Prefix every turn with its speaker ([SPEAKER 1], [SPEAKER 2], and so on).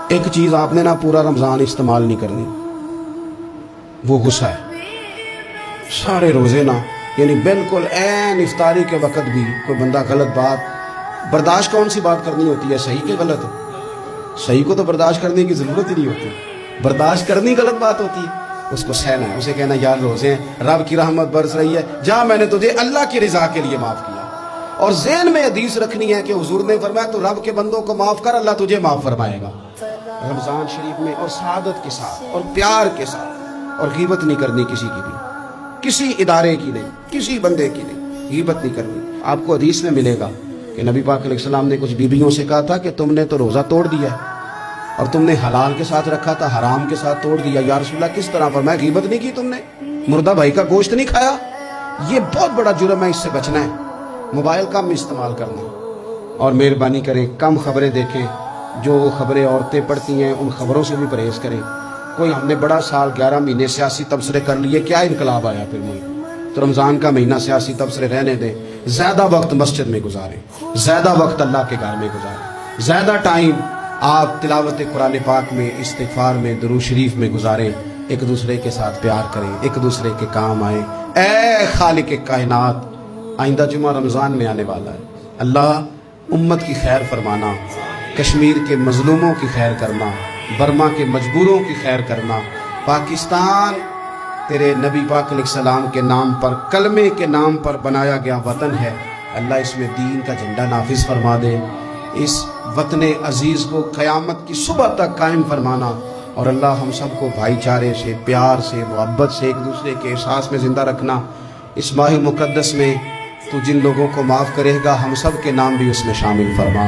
[SPEAKER 1] ایک چیز آپ نے نا پورا رمضان استعمال نہیں کرنی، وہ غصہ ہے۔ سارے روزے نا یعنی بالکل عین افطاری کے وقت بھی کوئی بندہ غلط بات برداشت کون سی بات کرنی ہوتی ہے، صحیح کہ غلط؟ صحیح کو تو برداشت کرنے کی ضرورت ہی نہیں ہوتی، برداشت کرنی غلط بات ہوتی ہے، اس کو سہنا ہے، اسے کہنا یار روزے ہیں، رب کی رحمت برس رہی ہے، جا میں نے تجھے اللہ کی رضا کے لیے معاف کیا۔ اور ذہن میں حدیث رکھنی ہے کہ حضور نے فرمایا تو رب کے بندوں کو معاف کر، اللہ تجھے معاف فرمائے گا۔ رمضان شریف میں اور سعادت کے ساتھ اور پیار کے ساتھ، اور غیبت نہیں کرنی کسی کی بھی، کسی ادارے کی نہیں، کسی بندے کی نہیں، غیبت نہیں کرنی۔ آپ کو حدیث میں ملے گا کہ نبی پاک علیہ السلام نے کچھ بیویوں سے کہا تھا کہ تم نے تو روزہ توڑ دیا ہے اور تم نے حلال کے ساتھ رکھا تھا، حرام کے ساتھ توڑ دیا۔ یا رسول اللہ کس طرح؟ فرمایا غیبت نہیں کی تم نے، مردہ بھائی کا گوشت نہیں کھایا، یہ بہت بڑا جرم ہے، اس سے بچنا ہے۔ موبائل کم استعمال کرنا، اور مہربانی کریں کم خبریں دیکھیں، جو خبریں عورتیں پڑھتی ہیں ان خبروں سے بھی پرہیز کریں۔ کوئی ہم نے بڑا سال 11 مہینے سیاسی تبصرے کر لیے، کیا انقلاب آیا پھر ملک؟ تو رمضان کا مہینہ سیاسی تبصرے رہنے دیں، زیادہ وقت مسجد میں گزاریں، زیادہ وقت اللہ کے گھر میں گزاریں، زیادہ ٹائم آپ تلاوت قرآن پاک میں، استغفار میں، درود شریف میں گزاریں، ایک دوسرے کے ساتھ پیار کریں، ایک دوسرے کے کام آئیں۔ اے خالق کائنات، آئندہ جمعہ رمضان میں آنے والا ہے، اللہ امت کی خیر فرمانا، کشمیر کے مظلوموں کی خیر کرنا، برما کے مجبوروں کی خیر کرنا۔ پاکستان تیرے نبی پاک علیہ السلام کے نام پر، کلمے کے نام پر بنایا گیا وطن ہے، اللہ اس میں دین کا جھنڈا نافذ فرما دے، اس وطن عزیز کو قیامت کی صبح تک قائم فرمانا، اور اللہ ہم سب کو بھائی چارے سے، پیار سے، محبت سے، ایک دوسرے کے احساس میں زندہ رکھنا۔ اس ماہ مقدس میں تو جن لوگوں کو معاف کرے گا ہم سب کے نام بھی اس میں شامل فرما۔